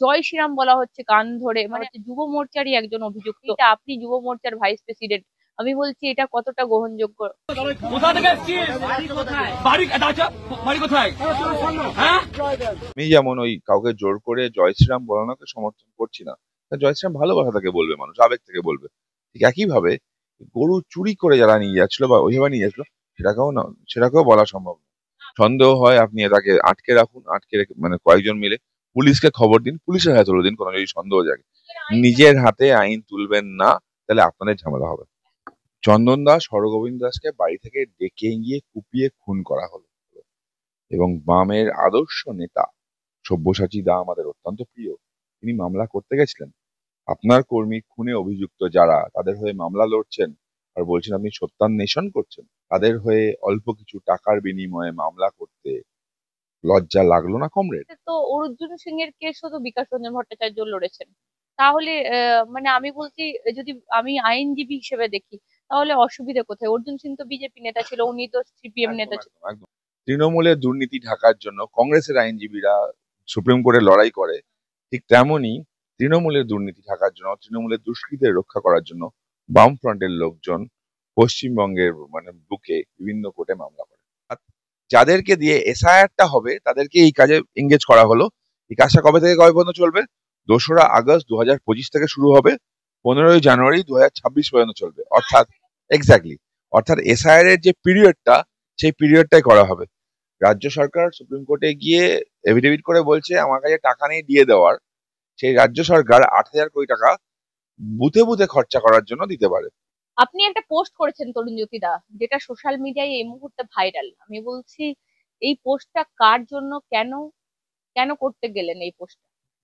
জয় শ্রীরাম বলা হচ্ছে কান ধরে, মানে হচ্ছে যুব মোর্চারই একজন অভিযুক্ত। এটা আপনি যুব মোর্চার ভাইস প্রেসিডেন্ট, আমি বলছি এটা কতটা গ্রহণযোগ্য? কোথা থেকে এসেছিস? বাড়ি আচ্ছা, বাড়ি কোথায়? হ্যাঁ, আমি যেমন ওই কাউকে জোর করে জয় শ্রীরাম বলানোকে সমর্থন করছি না। তা জয় শ্রীরাম ভালোবাসা থেকে বলবে, মানুষ আবেগ থেকে বলবে। ঠিক একইভাবে গরু চুরি করে যারা নিয়ে যাচ্ছিল বা ওইভাবে নিয়ে যাচ্ছিল, সেটাকেও না, সেটাকেও বলা সম্ভব না। সন্দেহ হয় আপনি তাকে আটকে রাখুন, আটকে রেখে মানে কয়েকজন মিলে পুলিশকে খবর দিন, পুলিশের হাতে তুলে দিন। কোনো যদি সন্দেহ জাগে, নিজের হাতে আইন তুলবেন না, তাহলে আপনাদের ঝামেলা হবে। চন্দন দাস, হরগোবিন্দ দাসকে বাড়ি থেকে ডেকে গিয়ে কুপিয়ে খুন করা হলো, এবং বামের আদর্শ নেতা সব্যসাচী দা আমাদের অত্যন্ত প্রিয়, তিনি মামলা করতে গেছিলেন। আপনার কর্মী খুনে অভিযুক্ত যারা, তাদের হয়ে মামলা লড়ছেন আর বলছেন আপনি সত্যান্বেষণ করছেন, তাদের হয়ে অল্প কিছু টাকার বিনিময়ে মামলা করতে লজ্জা লাগলো না কমরেড? তো অর্জুন সিং এর কেসও তো বিকাশ রঞ্জন ভট্টাচার্য লড়েছেন। তাহলে মানে আমি বলছি, যদি আমি আইনজীবী হিসেবে দেখি, তাহলে অসুবিধা কোথায়? অর্জুন সিং তো বিজেপি নেতা ছিল, উনি তো সিপিএম একদম নেতা ছিল। একদম একদম। তৃণমূলের দুর্নীতি ঢাকার জন্য কংগ্রেসের আইনজীবীরা সুপ্রিম কোর্টে লড়াই করে, ঠিক তেমনই তৃণমূলের দুর্নীতি ঢাকার জন্য, তৃণমূলের দুষ্কৃতীদের রক্ষা করার জন্য বামফ্রন্টের লোকজন পশ্চিমবঙ্গের মানে বুকে বিভিন্ন কোর্টে মামলা করে। আর যাদেরকে দিয়ে এসআইআরটা হবে, তাদেরকে এই কাজে এঙ্গেজ করা হলো। এই কাজটা কবে থেকে কবে পর্যন্ত চলবে? 2রা আগস্ট 2025 থেকে শুরু হবে, 15ই জানুয়ারি 2026 পর্যন্ত চলবে। অর্থাৎ এক্স্যাক্টলি, অর্থাৎ এসআইআর এর যে পিরিয়ডটা, সেই পিরিয়ডটাই করা হবে। রাজ্য সরকার সুপ্রিম কোর্টে গিয়ে এফিডেভিট করে বলছে আমার কাছে টাকা নেই দিয়ে দেওয়ার, সেই রাজ্য সরকার 8,000 কোটি টাকা বুথে বুথে খরচা করার জন্য দিতে পারে। আপনি একটা পোস্ট করেছেন তরুণ জ্যোতি দা, যেটা সোশ্যাল মিডিয়ায় এই মুহূর্তে ভাইরাল। আমি বলছি, এই পোস্টটা কার জন্য, কেন কেন করতে গেলেন এই পোস্ট?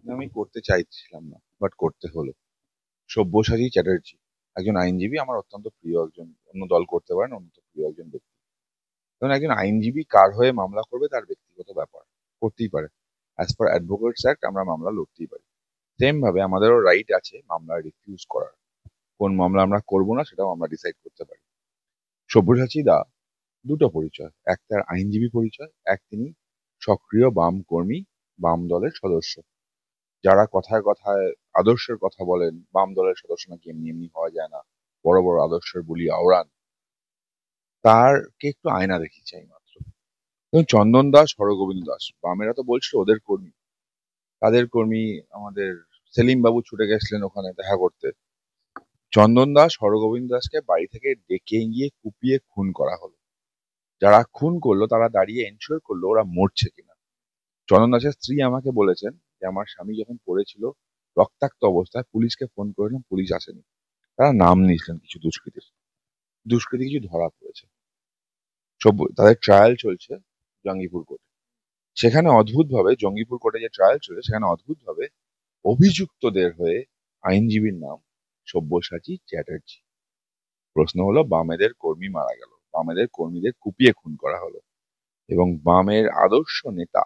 আমি করতে চাইছিলাম না, বাট করতে হলো। সব্যসাচী চ্যাটার্জি একজন আইনজীবী, আমার অত্যন্ত প্রিয় একজন, অন্য দল করতে পারেন, অত্যন্ত প্রিয় একজন ব্যক্তি। কারণ একজন আইনজীবী কার হয়ে মামলা করবে তার ব্যক্তিগত ব্যাপার, করতেই পারে। অ্যাজ পার অ্যাডভোকেটস অ্যাক্ট আমরা মামলা লড়তেই পারি। সেম ভাবে আমাদেরও রাইট আছে মামলা রিফিউজ করার, কোন মামলা আমরা করবো না সেটাও আমরা ডিসাইড করতে পারি। সব্যসাচী দা দুটো পরিচয়, এক তার আইনজীবী পরিচয়, এক তিনি সক্রিয় বাম কর্মী, বাম দলের সদস্য। যারা কথায় কথায় আদর্শের কথা বলেন, বাম দলের সদস্য নাকি এমনি এমনি হওয়া যায় না, বড় বড় আদর্শের বুলি আওড়ান, তারকে একটু আয়না দেখি চাই মাত্র। এবং চন্দন দাস, হরগোবিন্দ দাস, বামেরা তো বলছিল ওদের কর্মী, তাদের কর্মী আমাদের সেলিম বাবু ছুটে গেছিলেন ওখানে দেখা করতে। চন্দন দাস, হরগোবিন্দ দাসকে বাড়ি থেকে ডেকে গিয়ে কুপিয়ে খুন করা হলো। যারা খুন করলো তারা দাঁড়িয়ে এনশিওর করলো ওরা মরছে কিনা। চন্দন দাসের স্ত্রী আমাকে বলেছেন যে আমার স্বামী যখন পড়েছিল রক্তাক্ত অবস্থায়, পুলিশকে ফোন করেছিলাম, পুলিশ আসেনি। তারা নাম নিয়েছিলেন কিছু দুষ্কৃতীর, দুষ্কৃতী কিছু ধরা পড়েছে। তাদের ট্রায়াল চলছে জঙ্গিপুর কোর্টে। সেখানে অদ্ভুতভাবে, জঙ্গিপুর কোর্টে যে ট্রায়াল চলছে সেখানে অদ্ভুতভাবে অভিযুক্তদের হয়ে আইনজীবীর নাম সব্যসাচী চ্যাটার্জি। প্রশ্ন হলো, বামেদের কর্মী মারা গেল, বামেদের কর্মীদের কুপিয়ে খুন করা হলো, এবং বামের আদর্শ নেতা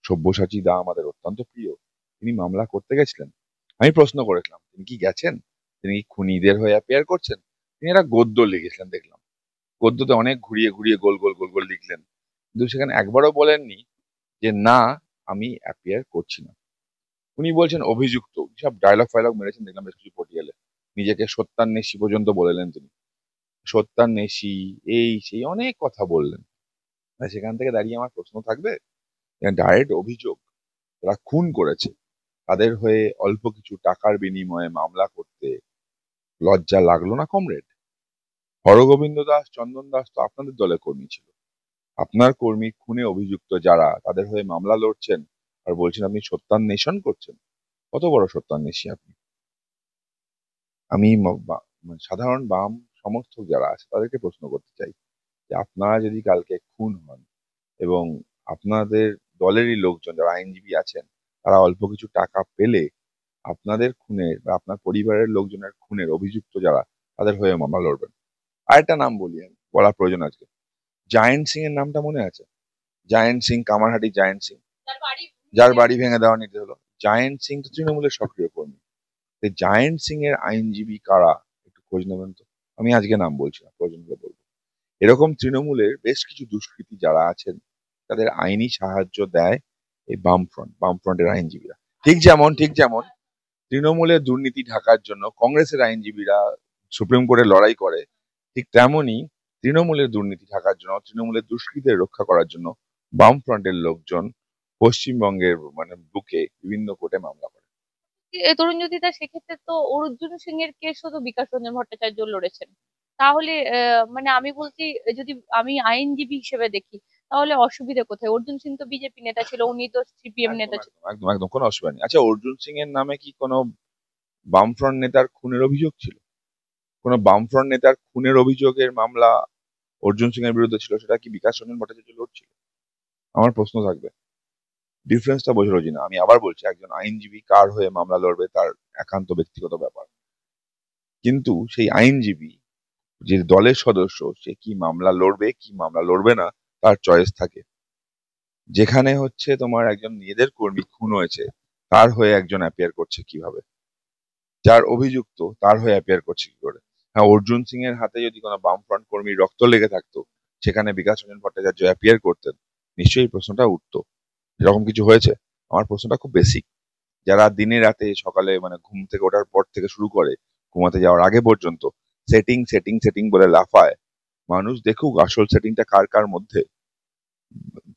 সব্যসাচী দা আমাদের অত্যন্ত প্রিয়, তিনি মামলা করতে গেছিলেন। আমি প্রশ্ন করেছিলাম তিনি কি গেছেন, তিনি কি খুনিদের হয়ে অ্যাপিয়ার করছেন? তিনি একটা গদ্য লিখেছিলেন দেখলাম, গদ্যতে অনেক ঘুরিয়ে ঘুরিয়ে গোল গোল গোল গোল লিখলেন, কিন্তু সেখানে একবারও বলেননি যে না আমি অ্যাপিয়ার করছি না। উনি বলছেন অভিযুক্ত, সব ডায়লগ ফাইলগ মেরেছেন দেখলাম বেশ কিছু পটিয়ালে। নিজেকে সত্যান্বেষী পর্যন্ত বলেলেন তিনি, সত্যান্বেষী এই সেই অনেক কথা বললেন। আর সেখান থেকে দাঁড়িয়ে আমার প্রশ্ন থাকবে, ডাইরেক্ট অভিযোগ, যারা খুন করেছে তাদের হয়ে অল্প কিছু টাকার বিনিময়ে মামলা করতে লজ্জা লাগলো না কমরেড? হরগোবিন্দ দাস, চন্দন দাস তো আপনাদের দলের কর্মী ছিল। আপনার কর্মী খুনে অভিযুক্ত যারা, তাদের হয়ে মামলা লড়ছেন আর বলছেন আপনি সত্যান্বেষণ করছেন। কত বড় সত্যান্বেষী আপনি? আমি মানে সাধারণ বাম সমর্থক যারা আছে তাদেরকে প্রশ্ন করতে চাই যে আপনারা যদি কালকে খুন হন এবং আপনাদের দলেরই লোকজন যারা আইনজীবী আছেন, তারা অল্প কিছু টাকা পেলে আপনাদের খুনের বা আপনার পরিবারের লোকজনের খুনের অভিযুক্ত যারা, তাদের হয়ে মামলা লড়বেন। আরেকটা নাম বলি, আমি বলার প্রয়োজন আজকে, জায়েন্ট সিং এর নামটা মনে আছে? জায়েন্ট সিং, কামারহাটি জায়েন্ট সিং, যার বাড়ি ভেঙে দেওয়ার নির্দেশ হলো। জায়েন্ট সিং তো তৃণমূলের সক্রিয় কর্মী। এই জায়েন্ট সিং এর আইনজীবী কারা, একটু খোঁজ নেবেন তো। আমি আজকে নাম বলছি না, প্রয়োজন হলে বলবো। এরকম তৃণমূলের বেশ কিছু দুষ্কৃতী যারা আছেন, তাদের আইনি সাহায্য দেয় এই বামফ্রন্টের আইনজীবীরা। ঠিক যেমন তৃণমূলের দুর্নীতি ঢাকার জন্য কংগ্রেসের আইনজীবীরা সুপ্রিম কোর্টে লড়াই করে, ঠিক তেমনই তৃণমূলের দুর্নীতি ঢাকার জন্য, তৃণমূলের দুষ্কৃতীদের রক্ষা করার জন্য বামফ্রন্টের লোকজন পশ্চিমবঙ্গের বুকে বিভিন্ন কোর্টে মামলা করে। তরুণ জ্যোতিতা, সেক্ষেত্রে তো অর্জুন সিং এর কেসও তো বিকাশ রঞ্জন ভট্টাচার্য লড়েছেন। তাহলে মানে আমি বলছি, যদি আমি আইনজীবী হিসেবে দেখি, তাহলে অসুবিধা কোথায়? অর্জুন সিং তো বিজেপি নেতা ছিল, উনি তো সিপিএম একদম নেতা ছিল। একদম একদম একদম কোনো অসুবিধা নেই। আচ্ছা, অর্জুন সিং এর নামে কি কোনো বামফ্রন্ট নেতার খুনের অভিযোগ ছিল? কোনো বামফ্রন্ট নেতার খুনের অভিযোগের মামলা অর্জুন সিং এর বিরুদ্ধে ছিল, সেটা কি বিকাশ রঞ্জন ভট্টাচার্য লড়ছিল? আমার প্রশ্ন থাকবে, ডিফারেন্সটা বোঝার না। আমি আবার বলছি, একজন আইনজীবী কার হয়ে মামলা লড়বে তার একান্ত ব্যক্তিগত ব্যাপার, কিন্তু সেই আইনজীবী যে দলের সদস্য, সে কি মামলা লড়বে কি মামলা লড়বে না তার চয়েস থাকে। যেখানে হচ্ছে তোমার একজন নিজেদের কর্মী খুন হয়েছে, তার হয়ে একজন অ্যাপিয়ার করছে কিভাবে? যার অভিযুক্ত তার হয়ে অ্যাপিয়ার করছে কি করে? হ্যাঁ, অর্জুন সিং এর হাতে যদি কোনো বামফ্রন্ট কর্মীর রক্ত লেগে থাকতো, সেখানে বিকাশ রঞ্জন ভট্টাচার্য অ্যাপিয়ার করতেন, নিশ্চয়ই এই প্রশ্নটা উঠতো। এরকম কিছু হয়েছে? আমার প্রশ্নটা খুব বেসিক। যারা দিনে রাতে সকালে ঘুম থেকে ওঠার পর থেকে শুরু করে ঘুমাতে যাওয়ার আগে পর্যন্ত সেটিং সেটিং সেটিং বলে লাফায়, মানুষ দেখুক আসল সেটিংটা কার কার মধ্যে।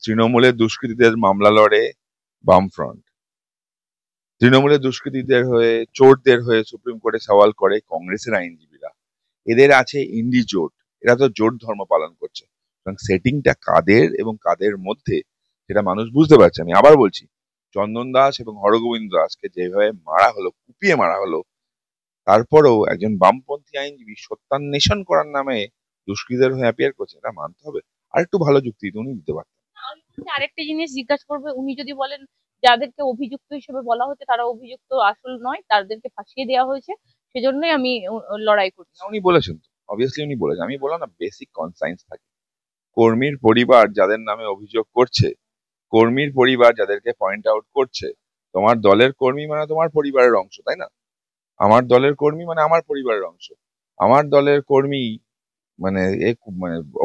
তৃণমূলের দুষ্কৃতীদের মামলা লড়ে বামফ্রন্ট, তৃণমূলের দুষ্কৃতীদের হয়ে, চোরদের হয়ে সুপ্রিম কোর্টে সওয়াল করে কংগ্রেসের আইনজীবীরা। এদের আছে ইন্ডি জোট, এরা তো জোট ধর্ম পালন করছে। সেটিংটা কাদের এবং কাদের মধ্যে, সেটা মানুষ বুঝতে পারছে। আমি আবার বলছি, চন্দন দাস এবং হরগোবিন্দ দাসকে যেভাবে মারা হলো, কুপিয়ে মারা হলো, তারপরেও একজন বামপন্থী আইনজীবী সত্যান্বেষণ করার নামে দুষ্কৃতীদের হয়ে অ্যাপিয়ার করছে, এটা মানতে হবে। আর একটু ভালো যুক্তি তো উনি দিতে পারতেন। আমি বলছি, আরেকটা জিনিস জিজ্ঞাসা করবে, উনি যদি বলেন যাদেরকে অভিযুক্ত হিসেবে বলা হচ্ছে তারা অভিযুক্ত আসল নয়, তাদেরকে ফাঁসিয়ে দেওয়া হয়েছে, সেজন্যই আমি লড়াই করছি। উনি বলেছেন তো, অবভিয়াসলি উনি বলেছেন। আমি বললাম না, বেসিক কনসাইন্স থাকে। কর্মীর পরিবার যাদের নামে অভিযোগ করছে, কর্মীর পরিবার যাদেরকে পয়েন্ট আউট করছে, তোমার দলের কর্মী মানে তোমার পরিবারের অংশ, তাই না? আমার দলের কর্মী মানে আমার পরিবারের অংশ। আমার দলের কর্মী মানে এ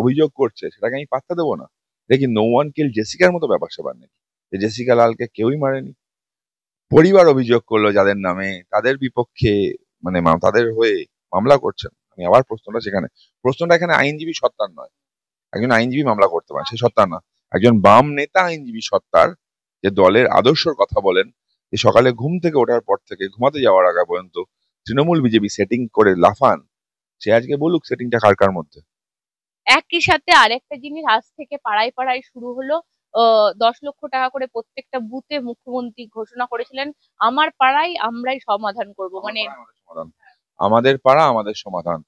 অভিযোগ করছে, সেটাকে আমি পাত্তা দেবো না? দেখি নো ওয়ান কিল জেসিকার মতো ব্যাপার স্যাপার নেই, যে জেসিকা লালকে কেউই মারেনি। পরিবার অভিযোগ করলো যাদের নামে, তাদের বিপক্ষে তাদের হয়ে মামলা করছেন। আমি আবার প্রশ্নটা সেখানে, প্রশ্নটা এখানে আইনজীবী সত্তার নয়। একজন আইনজীবী মামলা করতে পারেন, সেই সত্তার না। একজন বাম নেতা আইনজীবী সত্তার, যে দলের আদর্শর কথা বলেন, যে সকালে ঘুম থেকে ওঠার পর থেকে ঘুমাতে যাওয়ার আগে পর্যন্ত তৃণমূল বিজেপি সেটিং করে লাফান, সে আজকে বলুক সেটিংটা কার কার মধ্যে। একই সাথে আরেকটা জিনিস, আজ থেকে পাড়ায় পাড়ায় শুরু হলো। 10 লক্ষ টাকা করে প্রত্যেকটা বুথে মুখ্যমন্ত্রী ঘোষণা করেছিলেন, আমার পাড়ায় আমরাই সমাধান করব। মানে আমাদের সমাধান, আমাদের পাড়া আমাদের সমাধান,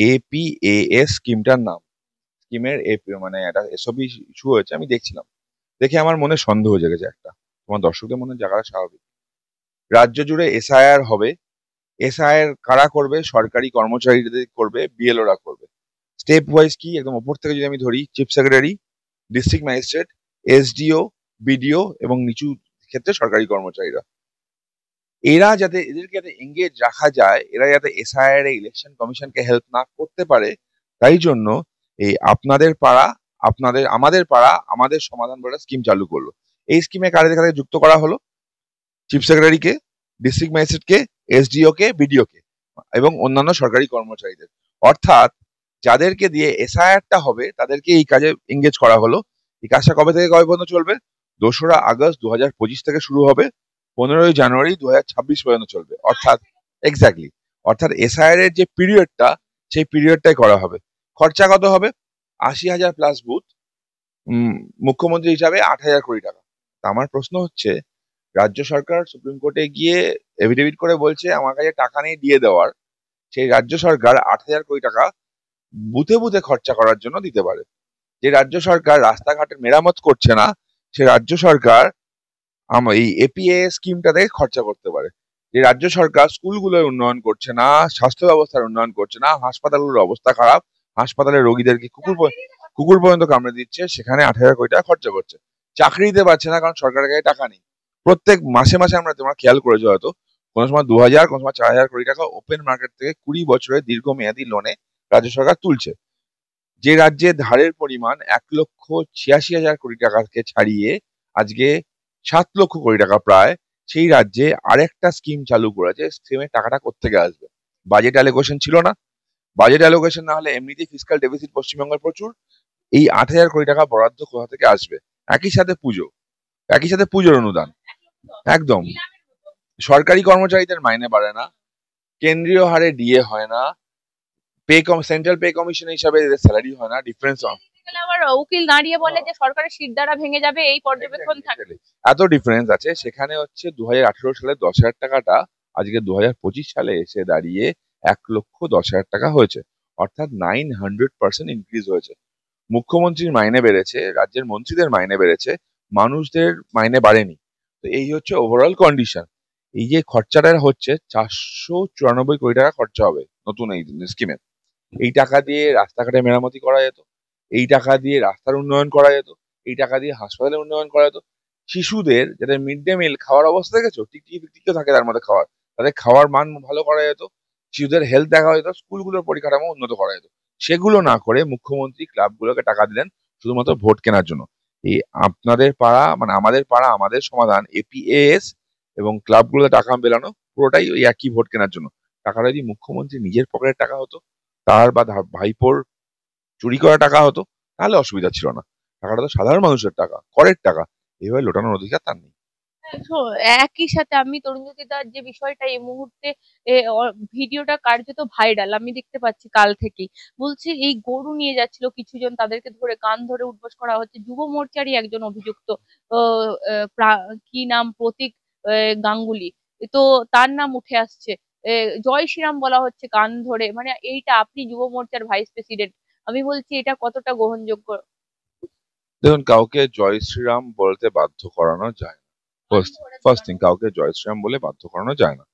APAS স্কিমটার নাম। স্কিমের এপি একটা এসবই ইস্যু হয়েছে, আমি দেখছিলাম। দেখে আমার মনে সন্দেহ জেগেছে একটা। তোমার দর্শকদের মনে জায়গাটা স্বাভাবিক। রাজ্য জুড়ে এসআইআর হবে। এসআইআর কারা করবে? সরকারি কর্মচারীদের করবে, বিএলওরা করবে। স্টেপ ওয়াইজ কি, একদম ওপর থেকে যদি আমি ধরি, chief secretary, district magistrate, SDO, BDO এবং নিচু ক্ষেত্রে সরকারি কর্মচারীরা। এদেরকে যাতে এঙ্গেজ রাখা যায়, এরা যাতে এসআইআর এ ইলেকশন কমিশনকে হেল্প না করতে পারে, তাই জন্য এই আপনাদের পাড়া আমাদের পাড়া আমাদের সমাধান বলে স্কিম চালু করলো। এই স্কিমে কাদের কাদের যুক্ত করা হলো? চিফ সেক্রেটারিকে, ডিস্ট্রিক্ট ম্যাজিস্ট্রেটকে, এসডিও কে, বিডিও কে এবং অন্যান্য সরকারি কর্মচারীদের। অর্থাৎ যাদেরকে দিয়ে এসআইআরটা হবে তাদেরকে এই কাজে এঙ্গেজ করা হলো। এই কাজটা কবে থেকে কবে পর্যন্ত চলবে? 2রা আগস্ট 2025 থেকে শুরু হবে, 15ই জানুয়ারি 2026 পর্যন্ত চলবে। অর্থাৎ এক্স্যাক্টলি, অর্থাৎ এসআইআর এর যে পিরিয়ডটা, সেই পিরিয়ডটাই করা হবে। খরচা কত হবে? 80,000 প্লাস বুথ, মুখ্যমন্ত্রী হিসাবে 8,000 কোটি টাকা। তা আমার প্রশ্ন হচ্ছে, রাজ্য সরকার সুপ্রিম কোর্টে গিয়ে এফিডেভিট করে বলছে আমার কাছে টাকা নেই দিয়ে দেওয়ার, সেই রাজ্য সরকার 8,000 কোটি টাকা বুথে বুথে খরচা করার জন্য দিতে পারে। যে রাজ্য সরকার রাস্তাঘাটের মেরামত করছে না, সে রাজ্য সরকার এই এপিএ স্কিমটাতে খরচা করতে পারে। যে রাজ্য সরকার স্কুলগুলোর উন্নয়ন করছে না, স্বাস্থ্য ব্যবস্থার উন্নয়ন করছে না, হাসপাতালগুলোর অবস্থা খারাপ, হাসপাতালের রোগীদেরকে কুকুর পর্যন্ত কামড়ে দিচ্ছে, সেখানে 8,000 কোটি টাকা খরচা করছে। চাকরি দিতে পারছে না কারণ সরকারের কাছে টাকা নেই। প্রত্যেক মাসে মাসে তোমরা খেয়াল করেছো হয়তো, কোনো সময় 2,000, কোনো সময় 4,000 কোটি টাকা ওপেন মার্কেট থেকে 20 বছরের দীর্ঘমেয়াদী লোনে রাজ্য সরকার তুলছে। যে রাজ্যে ধারের পরিমাণ 1,86,000 কোটি টাকাকে ছাড়িয়ে আজকে 7 লক্ষ কোটি টাকা প্রায়, সেই রাজ্যে আরেকটা স্কিম চালু করেছে। স্কিমের টাকাটা কোত্থেকে আসবে? বাজেট অ্যালোকেশন ছিল না। বাজেট অ্যালোকেশন না হলে এমনিতেই ফিসকাল ডেফিসিট পশ্চিমবঙ্গের প্রচুর। এই 8,000 কোটি টাকা বরাদ্দ কোথা থেকে আসবে? একই সাথে পুজো, একই সাথে পুজোর অনুদান। একদম সরকারি কর্মচারীদের মাইনে বাড়ে না, কেন্দ্রীয় হারে ডিএ হয় না, সেন্ট্রাল পে কমিশন হিসাবে এদের স্যালারি হয় না, ডিফারেন্স। আবার উকিল দাঁড়িয়ে বলে যে সরকারের শিরদাঁড়া ভেঙে যাবে, এই পর্যবেক্ষণ থাকে। এত ডিফারেন্স আছে সেখানে। হচ্ছে 2018 সালে 10,000 টাকাটা আজকে 2025 সালে এসে দাঁড়িয়ে 1,10,000 টাকা হয়েছে, অর্থাৎ 900% ইনক্রিজ হয়েছে। মুখ্যমন্ত্রীর মাইনে বেড়েছে, রাজ্যের মন্ত্রীদের মাইনে বেড়েছে, মানুষদের মাইনে বাড়েনি। তো এই হচ্ছে ওভারঅল কন্ডিশন। এই যে খরচাটা হচ্ছে 494 কোটি টাকা খরচা হবে নতুন এই স্কিমে। এই টাকা দিয়ে রাস্তাঘাটে মেরামতি করা যেত, এই টাকা দিয়ে রাস্তার উন্নয়ন করা যেত, এই টাকা দিয়ে হাসপাতালের উন্নয়ন করা যেত। শিশুদের যাদের মিড ডে মিল খাওয়ার অবস্থা দেখেছো, টিকটিকি ফিকটিকিও থাকে তার মধ্যে খাওয়ার, তাদের খাওয়ার মান ভালো করা যেত, শিশুদের হেলথ দেখা যেত, স্কুলগুলোর পরিকাঠামো উন্নত করা যেত। সেগুলো না করে মুখ্যমন্ত্রী ক্লাবগুলোকে টাকা দিলেন শুধুমাত্র ভোট কেনার জন্য। এই আপনাদের পাড়া মানে আমাদের পাড়া আমাদের সমাধান, এপিএএস এবং ক্লাবগুলোতে টাকা বেলানো পুরোটাই ওই একই ভোট কেনার জন্য। টাকাটা যদি মুখ্যমন্ত্রী নিজের পকেটের টাকা হতো, তার বা ভাইপোর চুরি করা টাকা হতো, তাহলে অসুবিধা ছিল না। টাকাটা তো সাধারণ মানুষের টাকা, করের টাকা, এইভাবে লোটানোর অধিকার তার নেই। একই সাথে আমি তরুণজ্যোতিদার যে বিষয়টা এই মুহূর্তে ভিডিওটা কার্যত ভাইরাল, আমি দেখতে পাচ্ছি কাল থেকেই। বলছি এই গরু নিয়ে যাচ্ছিল কিছুজন, তাদেরকে ধরে কান ধরে উঠবোস করা হচ্ছে। যুব মোর্চারই একজন অভিযুক্ত, কি নাম, প্রতীক গাঙ্গুলি, তো তার নাম উঠে আসছে। জয় শ্রীরাম বলা হচ্ছে কান ধরে। মানে এইটা, আপনি যুব মোর্চার ভাইস প্রেসিডেন্ট, আমি বলছি এটা কতটা গ্রহণযোগ্য? দেখুন, কাউকে জয় শ্রীরাম বলতে বাধ্য করানো যায় না। ফার্স্ট থিং, কাউকে জয় শ্রীরাম বলে বাধ্য করানো যায় না।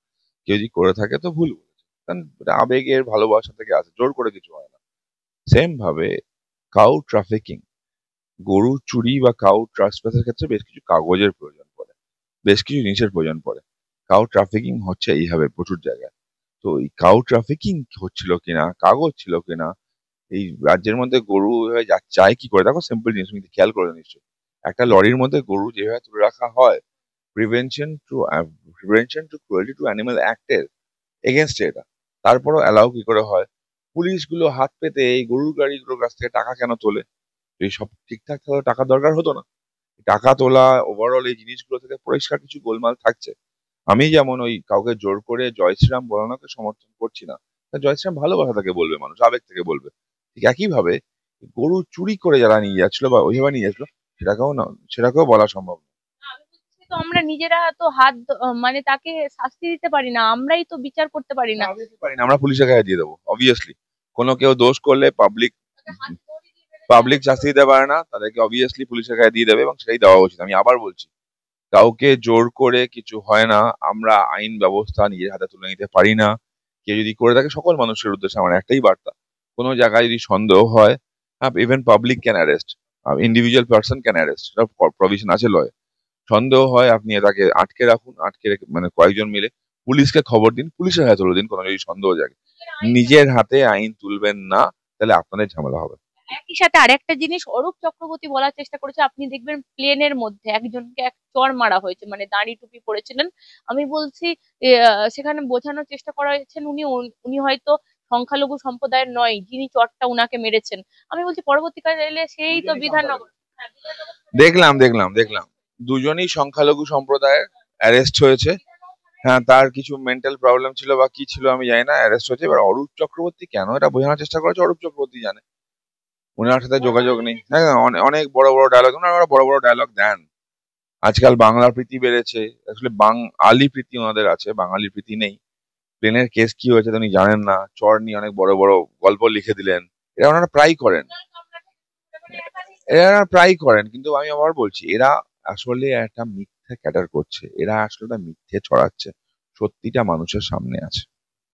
কেউ যদি করে থাকে তো ভুল বলেছে, কারণ এটা আবেগের ভালোবাসা থেকে আসে, জোর করে কিছু হয় না। সেম ভাবে কাউ ট্রাফিকিং, গরু চুরি বা কাউ ট্রান্সপোর্টের ক্ষেত্রে বেশ কিছু কাগজের প্রয়োজন পড়ে, বেশ কিছু জিনিসের প্রয়োজন পড়ে। কাউ ট্রাফিকিং হচ্ছে এইভাবে প্রচুর জায়গায়। তো এই কাউ ট্রাফিকিং হচ্ছিল কিনা, কাগজ ছিল কিনা, এই রাজ্যের মধ্যে গরু এভাবে যায় কি করে? দেখো, সিম্পল জিনিস তুমি খেয়াল করে নিশ্চয়ই। একটা লরির মধ্যে গরু যেভাবে তুলে রাখা হয়, prevention to cruelty to animal অ্যাক্টের এগেনস্টে এটা। তারপরও অ্যালাউ কি করে হয়? পুলিশগুলো হাত পেতে এই গরুর গাড়িগুলোর কাছ থেকে টাকা কেন তোলে? এই সব ঠিকঠাক থাকলে টাকা দরকার হতো না। টাকা তোলা, ওভারঅল এই জিনিসগুলো থেকে পরিষ্কার কিছু গোলমাল থাকছে। আমি যেমন ওই কাউকে জোর করে জয় শ্রীরাম বলানোকে সমর্থন করছি না। জয় শ্রীরাম ভালোবাসা থেকে বলবে, মানুষ আবেগ থেকে বলবে। ঠিক একইভাবে গরু চুরি করে যারা নিয়ে যাচ্ছিল বা ওইভাবে নিয়ে যাচ্ছিল, সেটাকেও না, সেটাকেও বলা সম্ভব না। আমি বলছি তো আমরা নিজেরা তো মানে তাকে শাস্তি দিতে পারি না, আমরাই তো বিচার করতে পারি না। পারি না, আমরা পুলিশের গায়ে দিয়ে দেবো অবভিয়াসলি। কোনো কেউ দোষ করলে পাবলিক শাস্তি দিতে পারে না, তাদেরকে অবভিয়াসলি পুলিশের গায়ে দিয়ে দেবে, এবং সেটাই দেওয়া উচিত। আমি আবার বলছি, কাউকে জোর করে কিছু হয় না। আমরা আইন ব্যবস্থা নিজের হাতে তুলে নিতে পারি না। কেউ যদি করে থাকে, সকল মানুষের উদ্দেশ্যে আমার একটাই বার্তা, কোনো জায়গায় যদি সন্দেহ হয়, even public can arrest, individual person can arrest, সেটা প্রভিশন আছে লয়। সন্দেহ হয় আপনি তাকে আটকে রাখুন, আটকে রেখে মানে কয়েকজন মিলে পুলিশকে খবর দিন, পুলিশের হাতে তুলে দিন। কোনো যদি সন্দেহ জাগে, নিজের হাতে আইন তুলবেন না, তাহলে আপনাদের ঝামেলা হবে। একই সাথে আরেকটা জিনিস অরূপ চক্রবর্তী বলার চেষ্টা করেছে, আপনি দেখবেন প্লেনের মধ্যে একজনকে এক চড় মারা হয়েছে, মানে দাড়ি টুপি পরেছিলেন। আমি বলছি সেখানে বোঝানোর চেষ্টা করা হয়েছে উনি উনি হয়তো সংখ্যালঘু সম্প্রদায়ের নয়, যিনি চড়টা উনাকে মেরেছেন। আমি বলছি পরবর্তীকালে এলে সেই তো বিধাননগর। দেখলাম দেখলাম দেখলাম দুজনই সংখ্যালঘু সম্প্রদায়ের, অ্যারেস্ট হয়েছে। হ্যাঁ, তার কিছু মেন্টাল প্রবলেম ছিল বা কি ছিল আমি জানি না, অ্যারেস্ট হয়েছে। এবার অরূপ চক্রবর্তী কেন এটা বোঝানোর চেষ্টা করেছে, অরূপ চক্রবর্তী জানে। ওনার সাথে যোগাযোগ নেই। হ্যাঁ, অনেক বড় বড় ডায়লগ, ওনারা বড় বড় ডায়লগ দেন। আজকাল বাংলার প্রীতি বেড়েছে, আসলে বাঙালি প্রীতি ওনাদের আছে, বাঙালি প্রীতি নেই। প্লেনের কেস কি হয়েছে উনি জানেন না, চর নিয়ে অনেক বড় বড় গল্প লিখে দিলেন। এরা ওনারা প্রায় করেন, এরা প্রায় করেন। কিন্তু আমি আবার বলছি, এরা আসলে একটা মিথ্যে ক্যাডার করছে, এরা আসলে একটা মিথ্যে ছড়াচ্ছে, সত্যিটা মানুষের সামনে আছে।